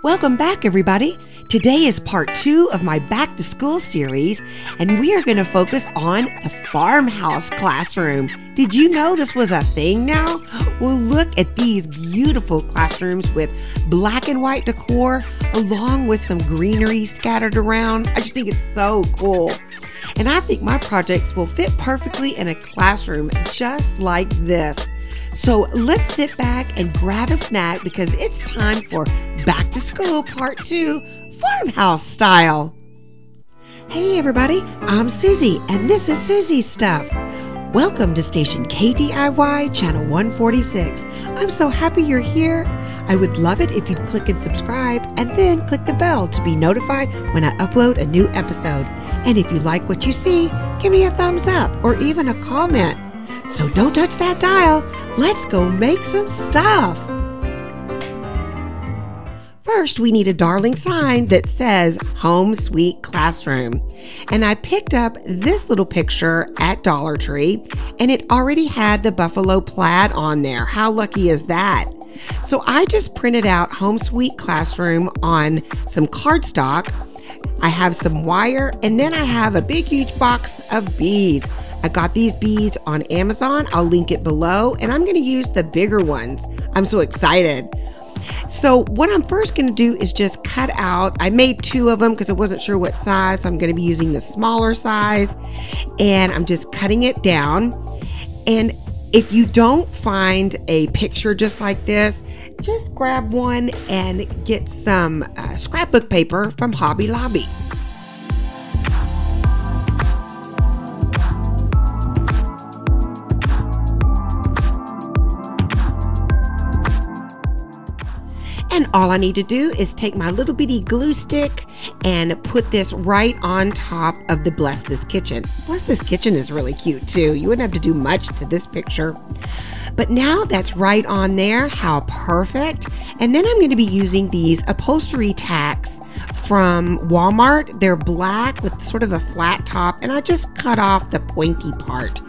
Welcome back, everybody. Today is part 2 of my back to school series, and we are going to focus on the Farmhouse Classroom. Did you know this was a thing now? Well, look at these beautiful classrooms with black and white decor, along with some greenery scattered around. I just think it's so cool. And I think my projects will fit perfectly in a classroom just like this. So let's sit back and grab a snack because it's time for Back to School Part 2, Farmhouse Style. Hey everybody, I'm Soozie and this is Soozie's Stuff. Welcome to station KDIY Channel 146. I'm so happy you're here. I would love it if you'd click and subscribe and then click the bell to be notified when I upload a new episode. And if you like what you see, give me a thumbs up or even a comment. So don't touch that dial. Let's go make some stuff. First, we need a darling sign that says Home Sweet Classroom. And I picked up this little picture at Dollar Tree, and it already had the buffalo plaid on there. How lucky is that? So I just printed out Home Sweet Classroom on some cardstock. I have some wire, and then I have a big, huge box of beads. I got these beads on Amazon. I'll link it below, and I'm going to use the bigger ones. I'm so excited. So what I'm first going to do is just cut out. I made 2 of them because I wasn't sure what size, so I'm going to be using the smaller size, and I'm just cutting it down. And if you don't find a picture just like this, just grab one and get some scrapbook paper from Hobby Lobby. And all I need to do is take my little bitty glue stick and put this right on top of the Bless This Kitchen. Bless This Kitchen is really cute too. You wouldn't have to do much to this picture. But now that's right on there. How perfect. And then I'm going to be using these upholstery tacks from Walmart. They're black with sort of a flat top, and I just cut off the pointy part.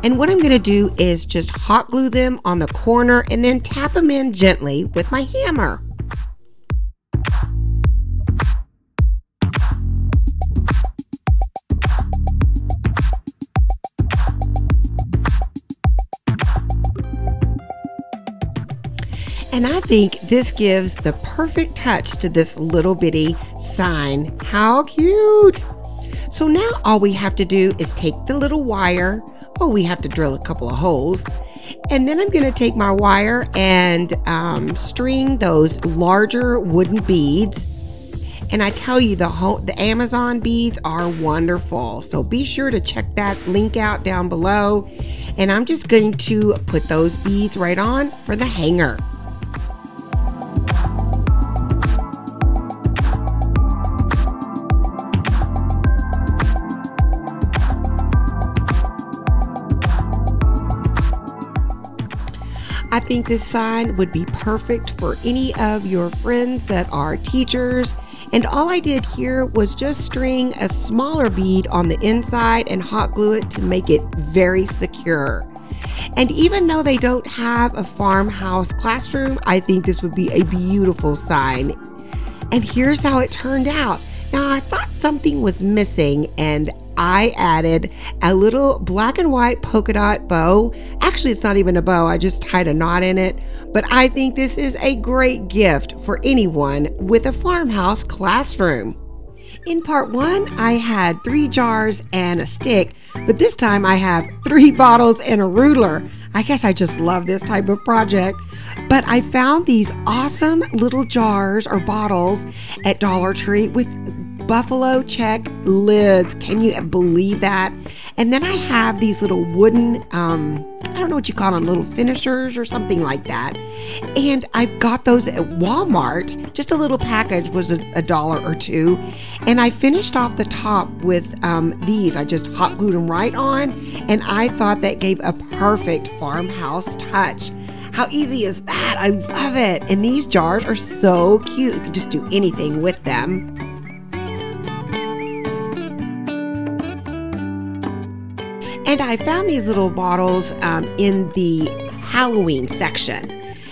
And what I'm going to do is just hot glue them on the corner and then tap them in gently with my hammer. And I think this gives the perfect touch to this little bitty sign. How cute! So now all we have to do is take the little wire. Oh, we have to drill a couple of holes. And then I'm going to take my wire and string those larger wooden beads. And I tell you, the Amazon beads are wonderful. So be sure to check that link out down below. And I'm just going to put those beads right on for the hanger. I think this sign would be perfect for any of your friends that are teachers. And all I did here was just string a smaller bead on the inside and hot glue it to make it very secure. And even though they don't have a farmhouse classroom, I think this would be a beautiful sign. And here's how it turned out. Now I thought something was missing, and I added a little black and white polka dot bow. Actually, it's not even a bow. I just tied a knot in it. But I think this is a great gift for anyone with a farmhouse classroom. In part 1, I had 3 jars and a stick, but this time I have 3 bottles and a ruler. I guess I just love this type of project. But I found these awesome little jars or bottles at Dollar Tree with buffalo check lids. Can you believe that? And then I have these little wooden, I don't know what you call them, little finishers or something like that. And I got those at Walmart. Just a little package was $1 or $2. And I finished off the top with these. I just hot glued them right on. And I thought that gave a perfect farmhouse touch. How easy is that? I love it. And these jars are so cute. You can just do anything with them. And I found these little bottles in the Halloween section.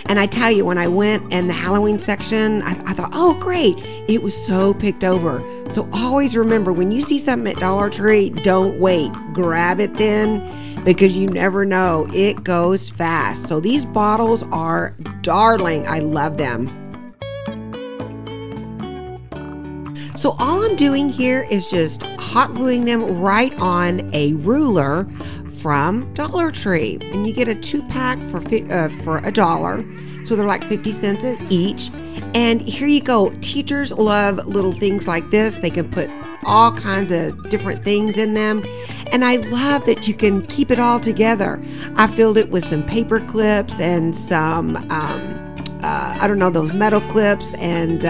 And I tell you, when I went in the Halloween section, I thought, oh, great. It was so picked over. So always remember, when you see something at Dollar Tree, don't wait. Grab it then, because you never know. It goes fast. So these bottles are darling. I love them. So all I'm doing here is just hot gluing them right on a ruler from Dollar Tree. And you get a 2-pack for $1. So they're like 50 cents each. And here you go. Teachers love little things like this. They can put all kinds of different things in them. And I love that you can keep it all together. I filled it with some paper clips and some, I don't know, those metal clips and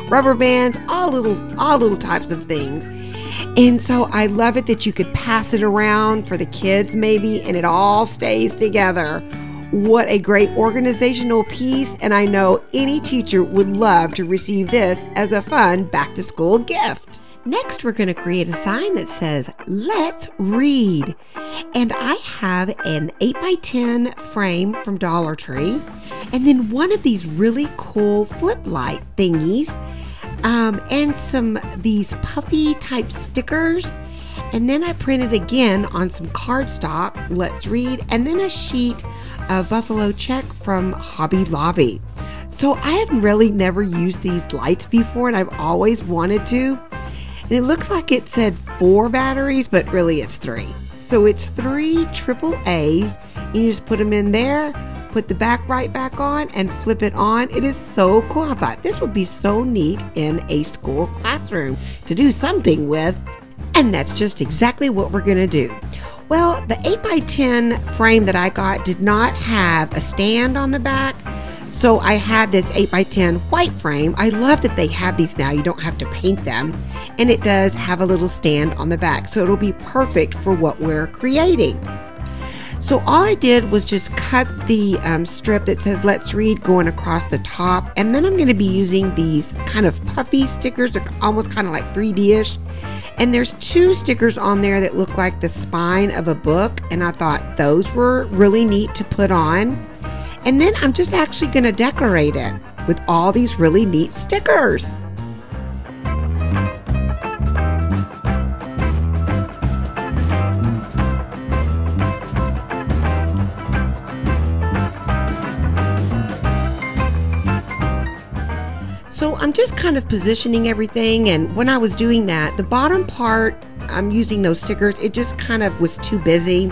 rubber bands, all little types of things. And so I love it that you could pass it around for the kids maybe, and it all stays together. What a great organizational piece, and I know any teacher would love to receive this as a fun back-to-school gift. Next, we're going to create a sign that says, "Let's read." And I have an 8x10 frame from Dollar Tree, and then one of these really cool flip light thingies, and some these puffy type stickers. And then I printed again on some cardstock, "Let's read," and then a sheet of buffalo check from Hobby Lobby. So I have really never used these lights before, and I've always wanted to. And it looks like it said 4 batteries, but really it's 3. So it's 3 AAAs. You just put them in there, put the back right back on, and flip it on. It is so cool. I thought this would be so neat in a school classroom to do something with. And that's just exactly what we're going to do. Well, the 8x10 frame that I got did not have a stand on the back. So I had this 8x10 white frame. I love that they have these now. You don't have to paint them. And it does have a little stand on the back. So it'll be perfect for what we're creating. So all I did was just cut the strip that says "Let's Read" going across the top. And then I'm going to be using these kind of puffy stickers. They're almost kind of like 3D-ish. And there's 2 stickers on there that look like the spine of a book. And I thought those were really neat to put on. And then I'm just actually going to decorate it with all these really neat stickers. So I'm just kind of positioning everything, and when I was doing that, the bottom part, I'm using those stickers, it just kind of was too busy.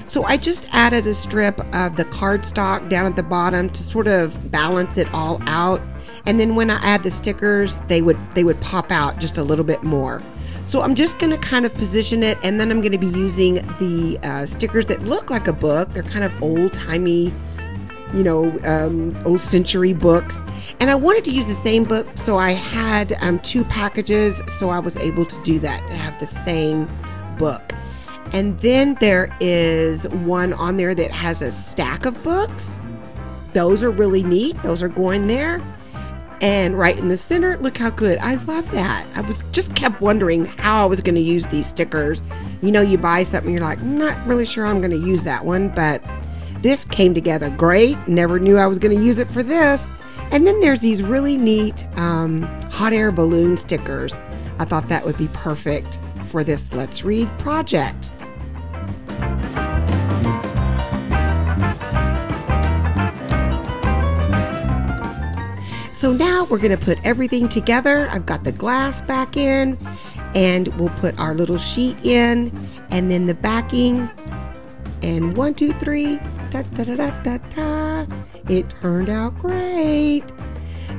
So I just added a strip of the cardstock down at the bottom to sort of balance it all out. And then when I add the stickers, they would pop out just a little bit more. So I'm just going to kind of position it, and then I'm going to be using the stickers that look like a book. They're kind of old-timey, you know, old century books. And I wanted to use the same book, so I had 2 packages, so I was able to do that, to have the same book. And then there is one on there that has a stack of books. Those are really neat. Those are going there. And right in the center, look how good. I love that. I was just kept wondering how I was going to use these stickers. You know, you buy something, you're like, I'm not really sure I'm going to use that one, but this came together great. Never knew I was going to use it for this. And then there's these really neat hot air balloon stickers. I thought that would be perfect for this Let's Read project. So now we're going to put everything together. I've got the glass back in, and we'll put our little sheet in, and then the backing. And 1, 2, 3, da da da da da da. It turned out great.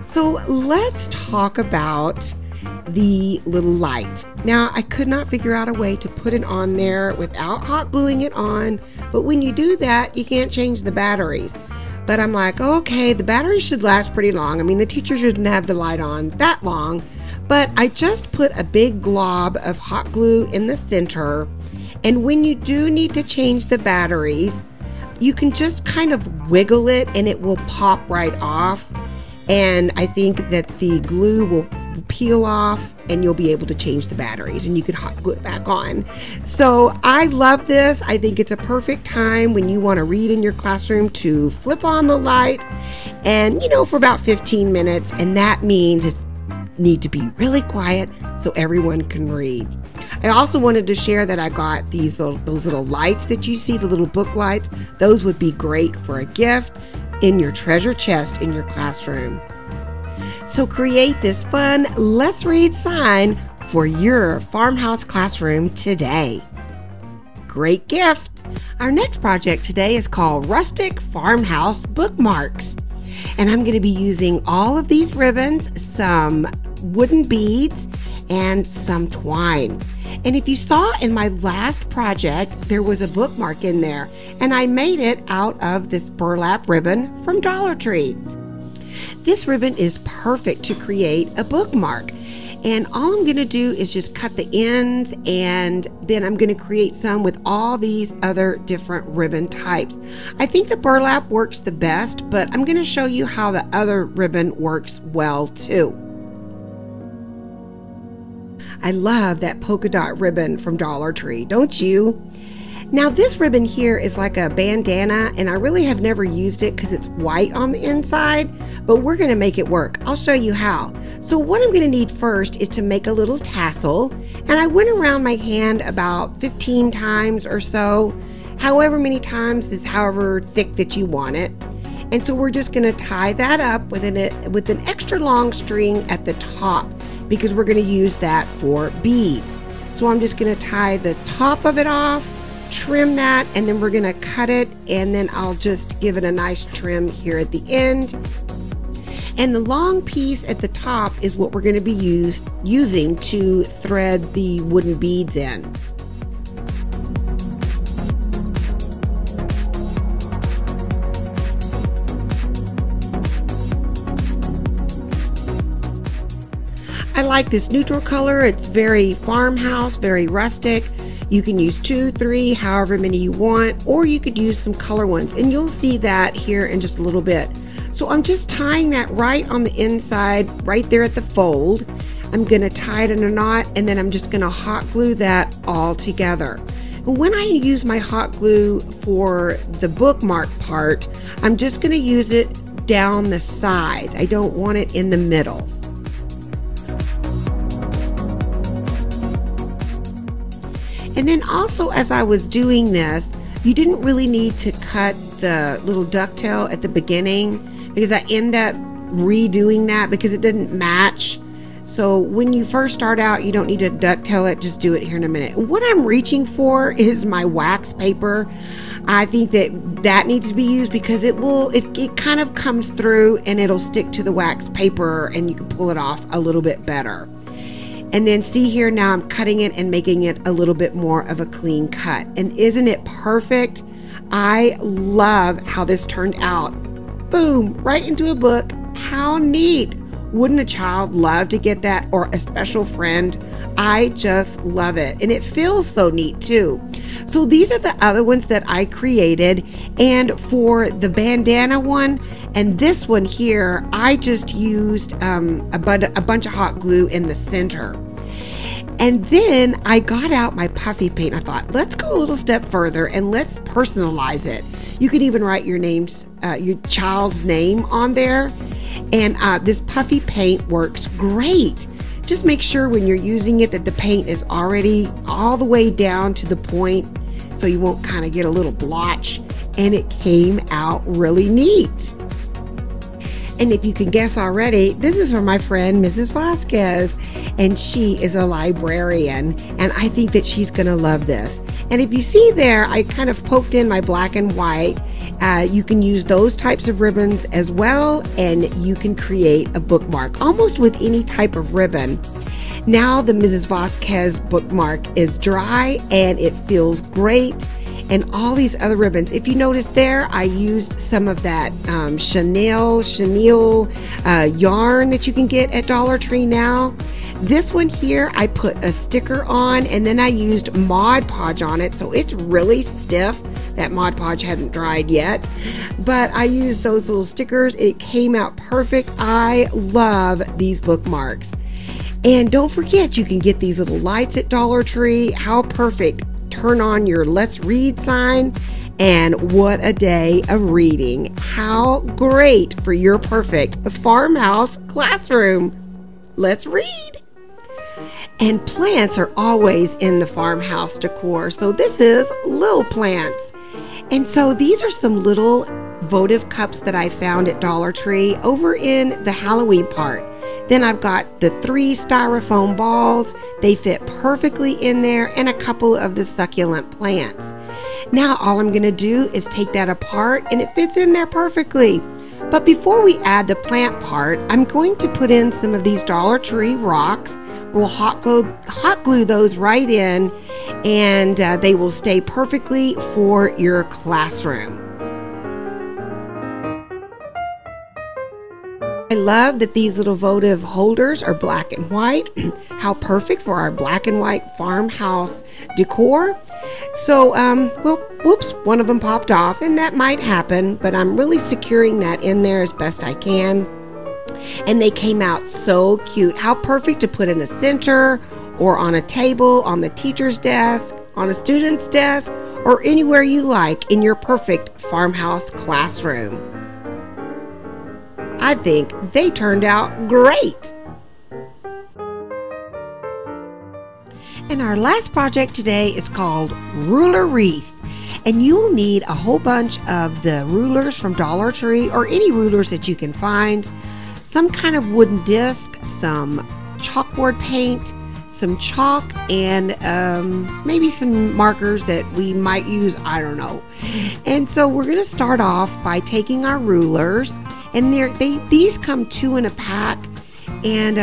So let's talk about the little light. Now, I could not figure out a way to put it on there without hot gluing it on, but when you do that, you can't change the batteries. But I'm like, okay, the battery should last pretty long. I mean, the teacher shouldn't have the light on that long, but I just put a big glob of hot glue in the center. And when you do need to change the batteries, you can just kind of wiggle it and it will pop right off. And I think that the glue will peel off and you'll be able to change the batteries and you can hot glue it back on. So I love this. I think it's a perfect time when you want to read in your classroom to flip on the light and, you know, for about 15 minutes. And that means it needs to be really quiet so everyone can read. I also wanted to share that I got those little lights that you see, the little book lights. Those would be great for a gift in your treasure chest in your classroom. So create this fun Let's Read sign for your Farmhouse classroom today. Great gift! Our next project today is called Rustic Farmhouse Bookmarks. And I'm going to be using all of these ribbons, some wooden beads, and some twine. And if you saw in my last project, there was a bookmark in there, and I made it out of this burlap ribbon from Dollar Tree. This ribbon is perfect to create a bookmark. And all I'm going to do is just cut the ends, and then I'm going to create some with all these other different ribbon types. I think the burlap works the best, but I'm going to show you how the other ribbon works well too. I love that polka dot ribbon from Dollar Tree, don't you? Now this ribbon here is like a bandana, and I really have never used it because it's white on the inside, but we're going to make it work. I'll show you how. So what I'm going to need first is to make a little tassel, and I went around my hand about 15 times or so. However many times is however thick that you want it. And so we're just going to tie that up with an extra long string at the top, because we're going to use that for beads. So I'm just going to tie the top of it off, trim that, and then we're going to cut it, and then I'll just give it a nice trim here at the end. And the long piece at the top is what we're going to be using to thread the wooden beads in. I like this neutral color. It's very farmhouse, very rustic. You can use 2, 3, however many you want, or you could use some color ones, and you'll see that here in just a little bit. So I'm just tying that right on the inside, right there at the fold. I'm going to tie it in a knot, and then I'm just going to hot glue that all together. And when I use my hot glue for the bookmark part, I'm just going to use it down the sides. I don't want it in the middle. And then also, as I was doing this, you didn't really need to cut the little ducktail at the beginning, because I end up redoing that because it didn't match. So when you first start out, you don't need to ducktail it, just do it here in a minute. What I'm reaching for is my wax paper. I think that needs to be used because it kind of comes through and it'll stick to the wax paper, and you can pull it off a little bit better. And then see here, now I'm cutting it and making it a little bit more of a clean cut. And isn't it perfect? I love how this turned out. Boom, right into a book. How neat. Wouldn't a child love to get that, or a special friend? I just love it. And it feels so neat too. So these are the other ones that I created. And for the bandana one and this one here, I just used a bunch of hot glue in the center. And then I got out my puffy paint. I thought, let's go a little step further and let's personalize it. You could even write your child's name on there. And this puffy paint works great. Just make sure when you're using it that the paint is already all the way down to the point, so you won't kind of get a little blotch. And it came out really neat. And if you can guess already, this is from my friend Mrs. Vasquez, and she is a librarian, and I think that she's gonna love this. And if you see there, I kind of poked in my black and white. You can use those types of ribbons as well, and you can create a bookmark almost with any type of ribbon. Now the Mrs. Vasquez bookmark is dry and it feels great, and all these other ribbons. If you notice there, I used some of that chenille yarn that you can get at Dollar Tree now. This one here, I put a sticker on, and then I used Mod Podge on it, so it's really stiff. That Mod Podge hadn't dried yet, but I used those little stickers. It came out perfect. I love these bookmarks. And don't forget, you can get these little lights at Dollar Tree. How perfect. Turn on your Let's Read sign, and what a day of reading. How great for your perfect farmhouse classroom. Let's read. And plants are always in the farmhouse decor. So this is little plants. And so these are some little votive cups that I found at Dollar Tree over in the Halloween part. Then I've got the 3 styrofoam balls. They fit perfectly in there, and a couple of the succulent plants. Now all I'm going to do is take that apart, and it fits in there perfectly. But before we add the plant part, I'm going to put in some of these Dollar Tree rocks. We'll hot glue those right in, and they will stay perfectly for your classroom. I love that these little votive holders are black and white. How perfect for our black and white farmhouse decor. So, well, whoops, one of them popped off, and that might happen, but I'm really securing that in there as best I can. And they came out so cute. How perfect to put in a center, or on a table, on the teacher's desk, on a student's desk, or anywhere you like in your perfect farmhouse classroom. I think they turned out great. And our last project today is called Ruler Wreath. And you will need a whole bunch of the rulers from Dollar Tree, or any rulers that you can find, some kind of wooden disc, some chalkboard paint, some chalk, and maybe some markers that we might use, I don't know. And so we're going to start off by taking our rulers, and these come 2 in a pack, and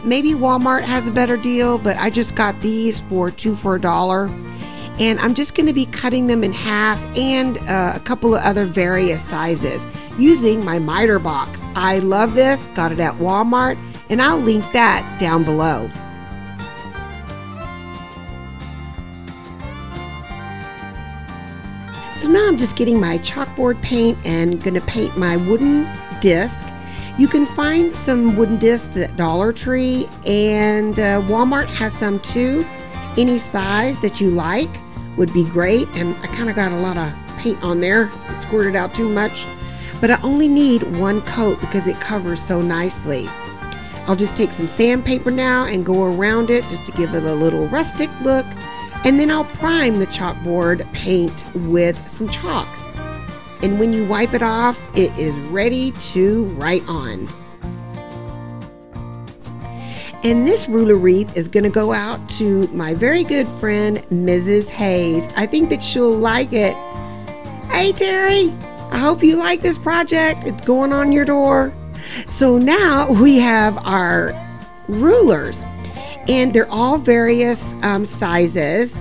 maybe Walmart has a better deal, but I just got these for 2 for $1. And I'm just going to be cutting them in half, and a couple of other various sizes using my miter box. I love this, got it at Walmart, and I'll link that down below. So now I'm just getting my chalkboard paint and going to paint my wooden disc. You can find some wooden discs at Dollar Tree, and Walmart has some too. Any size that you like would be great, and I kind of got a lot of paint on there. It squirted out too much, but I only need 1 coat because it covers so nicely. I'll just take some sandpaper now and go around it just to give it a little rustic look, and then I'll prime the chalkboard paint with some chalk. And when you wipe it off, it is ready to write on. And this ruler wreath is going to go out to my very good friend, Mrs. Hayes. I think that she'll like it. Hey, Terry, I hope you like this project. It's going on your door. So now we have our rulers, and they're all various sizes.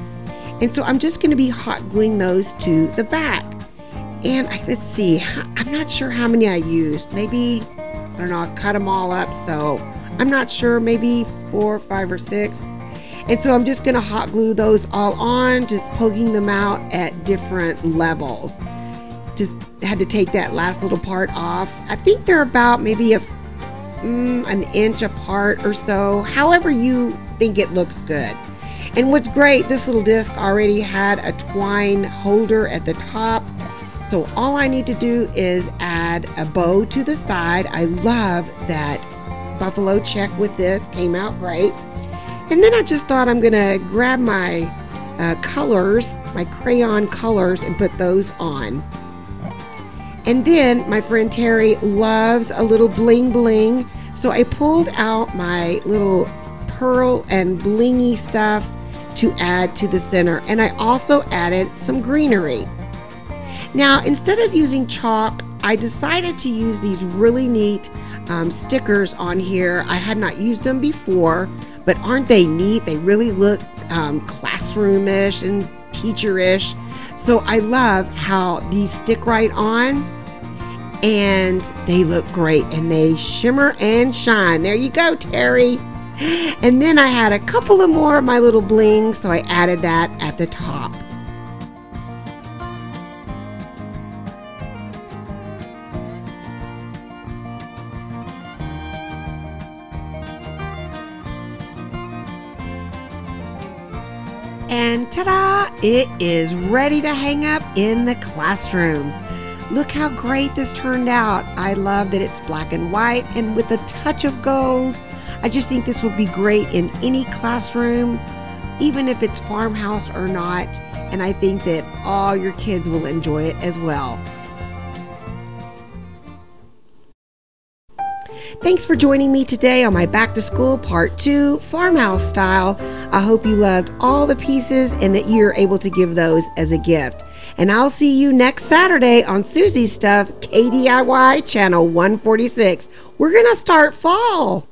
And so I'm just going to be hot gluing those to the back. And let's see, I'm not sure how many I used. Maybe, I don't know, I cut them all up, so I'm not sure, maybe 4, 5, or 6. And so I'm just going to hot glue those all on, just poking them out at different levels. Just had to take that last little part off. I think they're about maybe an inch apart or so, however you think it looks good. And what's great, this little disc already had a twine holder at the top. So all I need to do is add a bow to the side. I love that buffalo check with this, came out great. And then I just thought I'm gonna grab my colors, my crayon colors, and put those on. And then my friend Terry loves a little bling bling, so I pulled out my little pearl and blingy stuff to add to the center, and I also added some greenery. Now, instead of using chalk, I decided to use these really neat stickers on here. I had not used them before, but aren't they neat? They really look classroom-ish and teacher-ish. So I love how these stick right on and they look great and they shimmer and shine. There you go, Terry. And then I had a couple of more of my little blings, so I added that at the top. And ta-da! It is ready to hang up in the classroom. Look how great this turned out. I love that it's black and white and with a touch of gold. I just think this would be great in any classroom, even if it's farmhouse or not. And I think that all your kids will enjoy it as well. Thanks for joining me today on my Back to School Part 2 Farmhouse Style. I hope you loved all the pieces and that you're able to give those as a gift. And I'll see you next Saturday on Soozie's Stuff, KDIY Channel 146. We're going to start fall.